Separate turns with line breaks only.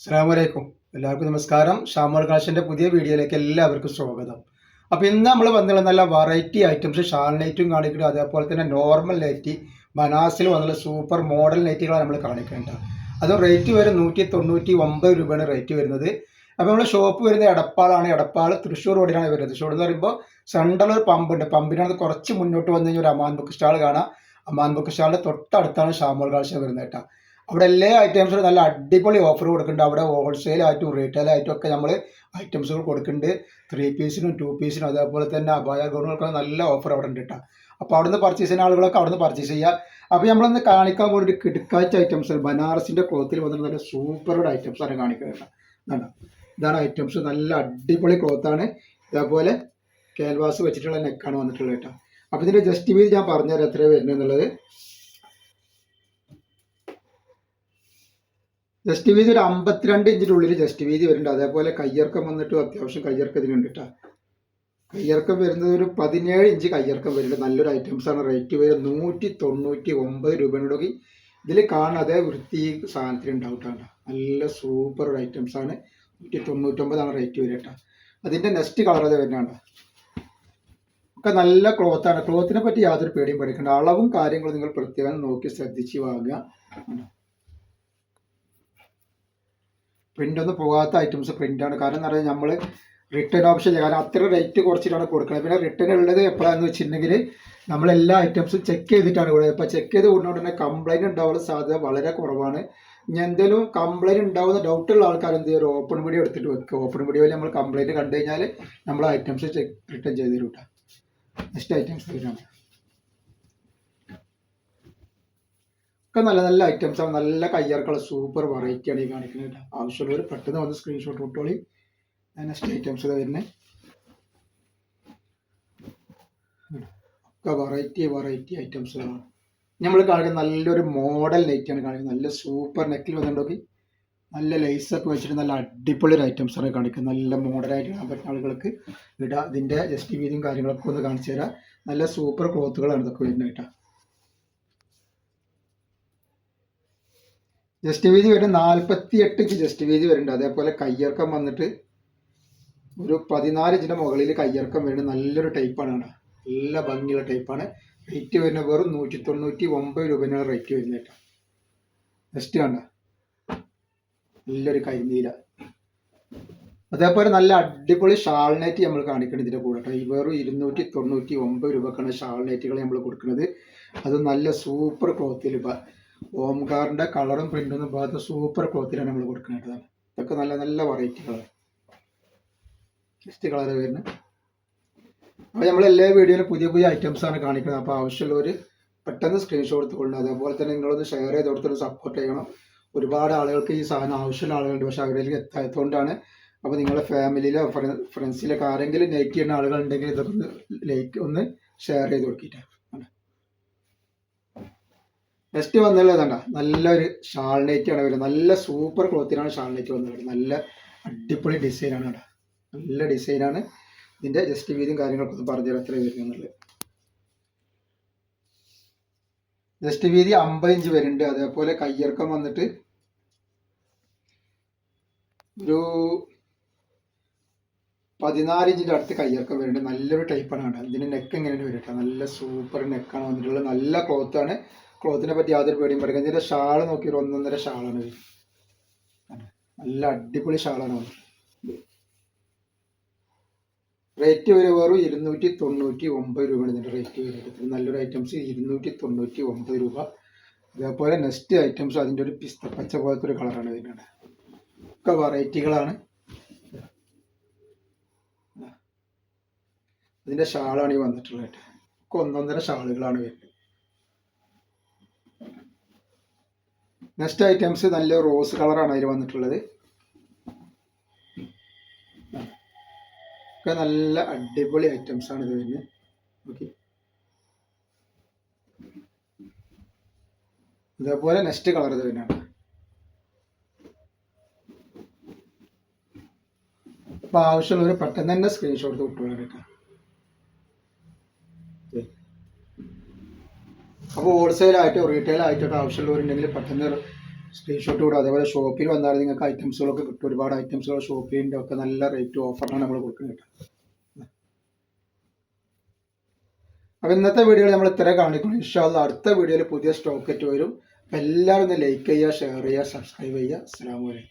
അസ്സലാമലൈക്കും. എല്ലാവർക്കും നമസ്കാരം. ഷാമോൾ കളക്ഷൻ്റെ പുതിയ വീഡിയോയിലേക്ക് എല്ലാവർക്കും സ്വാഗതം. അപ്പോൾ ഇന്ന് നമ്മൾ വന്നുള്ള നല്ല വെറൈറ്റി ഐറ്റംസ് ഷാൾ നൈറ്റും കാണിക്കുന്നത്, അതേപോലെ തന്നെ നോർമൽ നൈറ്റി ബനാസിൽ വന്നുള്ള സൂപ്പർ മോഡൽ നൈറ്റികളാണ് നമ്മൾ കാണിക്കേണ്ടത്. അത് റേറ്റ് വരും 199 രൂപയാണ് റേറ്റ് വരുന്നത്. അപ്പോൾ നമ്മുടെ ഷോപ്പ് വരുന്നത് എടപ്പാളാണ്. എടപ്പാൾ തൃശ്ശൂർ റോഡിലാണ് വരുന്നത്. തൃശ്ശൂർ എന്ന് പറയുമ്പോൾ സെൻട്രൽ ഒരു പമ്പുണ്ട്. പമ്പിനകത്ത് കുറച്ച് മുന്നോട്ട് വന്നു കഴിഞ്ഞാൽ ഒരു അമാൻ ബുക്ക് സ്റ്റാൾ കാണാം. അമാൻ ബുക്ക് സ്റ്റാളിൻ്റെ തൊട്ടടുത്താണ് ഷാമോൾ കളക്ഷൻ വരുന്നത് കേട്ടോ. അവിടെ എല്ലാ ഐറ്റംസിനും നല്ല അടിപൊളി ഓഫർ കൊടുക്കുന്നുണ്ട്. അവിടെ ഹോൾസെയിലായിട്ടും റീറ്റെയിലായിട്ടും ഒക്കെ നമ്മൾ ഐറ്റംസുകൾ കൊടുക്കുന്നുണ്ട്. 3 പീസിനും 2 പീസിനും അതേപോലെ തന്നെ അബായ ഗൗണുകൾക്ക് നല്ല ഓഫർ അവിടെ ഉണ്ട് കേട്ടോ. അപ്പോൾ അവിടുന്ന് പർച്ചേസ് ചെയ്യുന്ന ആളുകളൊക്കെ അവിടുന്ന് പർച്ചേസ് ചെയ്യുക. അപ്പോൾ നമ്മളൊന്ന് കാണിക്കാൻ പോകുന്ന ഒരു കിടക്കാച്ച ഐറ്റംസ് ബനാറസിൻ്റെ ക്ലോത്തിൽ വന്നിട്ട് നല്ല സൂപ്പർ ഐറ്റംസാണ് കാണിക്കുന്നത് കേട്ടോ. ഇതാണ് ഐറ്റംസ്. നല്ല അടിപൊളി ക്ലോത്താണ്. ഇതേപോലെ ക്യാൻവാസ് വെച്ചിട്ടുള്ള നെക്കാണ് വന്നിട്ടുള്ളത് കേട്ടോ. അപ്പോൾ ഇതിൻ്റെ ജസ്റ്റ് വീതി ഞാൻ പറഞ്ഞുതരാം എത്രയാണ് വരുന്നത് എന്നുള്ളത്. ജസ്റ്റ് വീതി ഒരു 52 ഇഞ്ചിൻ്റെ ഉള്ളിൽ ജസ്റ്റ് വീതി വരുന്നുണ്ട്. അതേപോലെ കയ്യിറക്കം വന്നിട്ട് അത്യാവശ്യം കയ്യിറക്കം ഇതിനുണ്ട് കേട്ടോ. കയ്യിറക്കം വരുന്നത് ഒരു 17 ഇഞ്ച് കയ്യിറക്കം വരുന്നുണ്ട്. നല്ലൊരു ഐറ്റംസാണ്. റേറ്റ് വരും 199 രൂപയോടെ. ഇതിൽ കാണുന്ന അതേ വൃത്തി സാധനത്തിന് ഉണ്ടാവും കേട്ടോ. നല്ല സൂപ്പർ ഒരു ഐറ്റംസാണ്. 199 റേറ്റ് വരും കേട്ടോ. അതിൻ്റെ നെക്സ്റ്റ് കളർ അത് വരുന്നുണ്ട്. ഒക്കെ നല്ല ക്ലോത്താണ്. ക്ലോത്തിനെ പറ്റി യാതൊരു പേടിയും പഠിക്കേണ്ട. അളവും കാര്യങ്ങളും നിങ്ങൾ പ്രത്യേകം നോക്കി ശ്രദ്ധിച്ച് വാങ്ങുക. പ്രിൻ്റ് ഒന്നും പോകാത്ത ഐറ്റംസ് പ്രിൻ്റാണ്. കാരണം എന്ന് പറഞ്ഞാൽ നമ്മൾ റിട്ടേൺ ഓപ്ഷൻ ചെയ്യുക. കാരണം അത്ര റേറ്റ് കുറച്ചിട്ടാണ് കൊടുക്കുന്നത്. പിന്നെ റിട്ടേൺ ഉള്ളത് എപ്പോഴാണെന്ന് വെച്ചിട്ടുണ്ടെങ്കിൽ നമ്മളെല്ലാ ഐറ്റംസും ചെക്ക് ചെയ്തിട്ടാണ് കൊടുക്കുന്നത്. ഇപ്പോൾ ചെക്ക് ചെയ്ത് കൊണ്ടുകൊണ്ട് തന്നെ കംപ്ലൈൻറ്റ് ഉണ്ടാവാനുള്ള സാധ്യത വളരെ കുറവാണ്. ഇനി എന്തെങ്കിലും കംപ്ലൈൻറ്റ് ഉണ്ടാവുന്ന ഡൗട്ടുള്ള ആൾക്കാർ എന്ത് ചെയ്യും, ഒരു ഓപ്പൺ വീഡിയോ എടുത്തിട്ട് വെക്കുക. ഓപ്പൺ വീഡിയോയിൽ നമ്മൾ കംപ്ലൈൻറ്റ് കണ്ടു കഴിഞ്ഞാൽ നമ്മൾ ഐറ്റംസ് റിട്ടേൺ ചെയ്ത് തരും കേട്ടോ. നെക്സ്റ്റ് ഐറ്റംസ് വരുന്നതാണ്. ഒക്കെ നല്ല നല്ല ഐറ്റംസാണ്. നല്ല കയ്യിറക്കുള്ള സൂപ്പർ വെറൈറ്റിയാണ് ഈ കാണിക്കുന്നത് കേട്ടോ. ആവശ്യമുള്ളവർ പെട്ടെന്ന് വന്ന് സ്ക്രീൻഷോട്ട് ഇട്ടോളി. നെക്സ്റ്റ് ഐറ്റംസ് വരുന്നത് ഒക്കെ വെറൈറ്റി ഐറ്റംസുകളാണ്. നമ്മൾ കാണിക്കുന്നത് നല്ലൊരു മോഡൽ നൈറ്റിയാണ് കാണിക്കുന്നത്. നല്ല സൂപ്പർ നെക്കിൽ വന്നിട്ടുണ്ടെങ്കിൽ നല്ല ലേസൊക്കെ വെച്ചിട്ട് നല്ല അടിപൊളി ഒരു ഐറ്റംസാണ് കാണിക്കുന്നത്. നല്ല മോഡലായിട്ട് ഇടാൻ പറ്റുന്ന ആളുകൾക്ക് ഇടാം. ഇതിൻ്റെ ജസ്റ്റ് വീതിയും കാര്യങ്ങളൊക്കെ ഒന്ന് കാണിച്ചു തരാം. നല്ല സൂപ്പർ ക്ലോത്തുകളാണ് ഇതൊക്കെ വരുന്നത് കേട്ടോ. ജസ്റ്റ് വീതി വരുന്നത് 48 ഇഞ്ച് ജസ്റ്റ് വീതി വരുന്നുണ്ട്. അതേപോലെ കയ്യിറക്കം വന്നിട്ട് ഒരു 14 ഇഞ്ചിൻ്റെ മുകളിൽ കയ്യിറക്കം വരുന്നത്. നല്ലൊരു ടൈപ്പാണ് കേട്ടോ. നല്ല ഭംഗിയുള്ള ടൈപ്പാണ്. റേറ്റ് വരുന്നത് വെറും 199 രൂപയാണ് റേറ്റ് വരുന്നത് കേട്ടോ. ജസ്റ്റ് കണ്ട നല്ലൊരു കരിനീല. അതേപോലെ നല്ല അടിപൊളി ഷാൾ നൈറ്റ് നമ്മൾ കാണിക്കുന്നത് ഇതിൻ്റെ കൂടെ കേട്ടോ. ഈ വെറും 299 രൂപക്കാണ് ഷാൾ നൈറ്റുകൾ നമ്മൾ കൊടുക്കുന്നത്. അത് നല്ല സൂപ്പർ ക്ലോത്തിൽ ഓംകാറിൻ്റെ കളറും പ്രിൻ്റൊന്നും പോകാത്ത സൂപ്പർ ക്ലോത്തിലാണ് നമ്മൾ കൊടുക്കുന്നത്. ഇതൊക്കെ നല്ല നല്ല വെറൈറ്റികളാണ്. ജസ്റ്റ് കളർ വരുന്നത്. അപ്പോൾ നമ്മൾ എല്ലാ വീഡിയോയിലും പുതിയ ഐറ്റംസാണ് കാണിക്കുന്നത്. അപ്പോൾ ആവശ്യമുള്ളവർ പെട്ടെന്ന് സ്ക്രീൻഷോട്ട് എടുത്തുകൊള്ളുന്നത്. അതേപോലെ തന്നെ നിങ്ങളൊന്ന് ഷെയർ ചെയ്ത് കൊടുത്തിട്ട് സപ്പോർട്ട് ചെയ്യണം. ഒരുപാട് ആളുകൾക്ക് ഈ സാധനം ആവശ്യമുള്ള ആളുകളുണ്ട്, പക്ഷേ അവരിലേക്ക് എത്താത്തതുകൊണ്ടാണ്. അപ്പോൾ നിങ്ങളുടെ ഫാമിലിയിലോ ഫ്രണ്ട്സിലൊക്കെ ആരെങ്കിലും ലൈക്ക് ചെയ്യുന്ന ആളുകളുണ്ടെങ്കിൽ ഇതൊക്കെ ഒന്ന് ഷെയർ ചെയ്ത് കൊടുക്കിയിട്ടാണ്. നെക്സ്റ്റ് വന്നുള്ളതണ്ട നല്ലൊരു ഷാൾ നൈറ്റാണ് വരുന്നത്. നല്ല സൂപ്പർ ക്ലോത്തിനാണ് ഷാൾ നൈറ്റ് വന്നത്. നല്ല അടിപൊളി ഡിസൈനാണ് കേട്ടോ. നല്ല ഡിസൈനാണ്. ഇതിൻ്റെ ജസ്റ്റ് വീതിയും കാര്യങ്ങളൊക്കെ ഒന്ന് പറഞ്ഞു തരാം എത്ര വരുന്നുള്ളത്. ജസ്റ്റ് വീതി 50 ഇഞ്ച് വരുന്നുണ്ട്. അതേപോലെ കയ്യിറക്കം വന്നിട്ട് ഒരു 14 ഇഞ്ചിൻ്റെ അടുത്ത് കയ്യിറക്കം വരുന്നുണ്ട്. നല്ലൊരു ടൈപ്പാണ് കേട്ടോ. ഇതിൻ്റെ നെക്ക് എങ്ങനെയാണ് വരും കേട്ടോ. നല്ല സൂപ്പർ നെക്കാണ് വന്നിട്ടുള്ളത്. നല്ല ക്ലോത്താണ്. ക്ലോത്തിനെ പറ്റി യാതൊരു പേടിയും പറയുക. ഇതിൻ്റെ ഷാള് നോക്കി ഒരു 1.5 ഷാളാണ് വരും. നല്ല അടിപൊളി ഷാളാണ് വന്നത്. റേറ്റ് വരും വെറും 299 രൂപയാണ് ഇതിൻ്റെ റേറ്റ് വരുന്നത്. നല്ലൊരു ഐറ്റംസ് 299 രൂപ. അതേപോലെ നെക്സ്റ്റ് ഐറ്റംസ് അതിൻ്റെ ഒരു പിസ്ത പച്ച പോലത്തെ ഒരു കളറാണ് വരുന്നത്. ഒക്കെ വെറൈറ്റികളാണ്. ഇതിൻ്റെ ഷാളാണ് ഈ വന്നിട്ടുള്ളത്. ഒക്കെ 1.5 ഷാളുകളാണ് വരുന്നത്. നെക്സ്റ്റ് ഐറ്റംസ് നല്ല റോസ് കളറാണ് അതിൽ വന്നിട്ടുള്ളത്. ഒക്കെ നല്ല അടിപൊളി ഐറ്റംസാണ് ഇത് വരുന്നത്. ഓക്കെ, അതേപോലെ നെക്സ്റ്റ് കളർ ഇത് വരുന്നതാണ്. അപ്പോൾ ആവശ്യമുള്ളവർ പെട്ടെന്ന് തന്നെ സ്ക്രീൻഷോട്ട് വിട്ടോളാം കേട്ടോ. അപ്പോൾ ഹോൾസെയിലായിട്ടോ റീറ്റെയിൽ ആയിട്ടൊക്കെ ആവശ്യമുള്ളവരുണ്ടെങ്കിൽ പെട്ടെന്ന് സ്ക്രീൻഷോട്ട് കൂടെ. അതേപോലെ ഷോപ്പിൽ വന്നാൽ നിങ്ങൾക്ക് ഐറ്റംസുകളൊക്കെ കിട്ടും. ഒരുപാട് ഐറ്റംസുകൾ ഷോപ്പിൻ്റെ ഒക്കെ നല്ല റേറ്റ് ഓഫറിനാണ് നമ്മൾ കൊടുക്കുന്നത് കേട്ടോ. അപ്പോൾ ഇന്നത്തെ വീഡിയോയിൽ നമ്മൾ ഇത്ര കാണിക്കണം. ഇൻഷാ അല്ലാഹ് അടുത്ത വീഡിയോയിൽ പുതിയ സ്റ്റോക്ക് ആയിട്ട് വരും. അപ്പോൾ എല്ലാവരും ഒന്ന് ലൈക്ക് ചെയ്യുക, ഷെയർ ചെയ്യുക, സബ്സ്ക്രൈബ് ചെയ്യുക. അസ്സലാമു അലൈക്കും.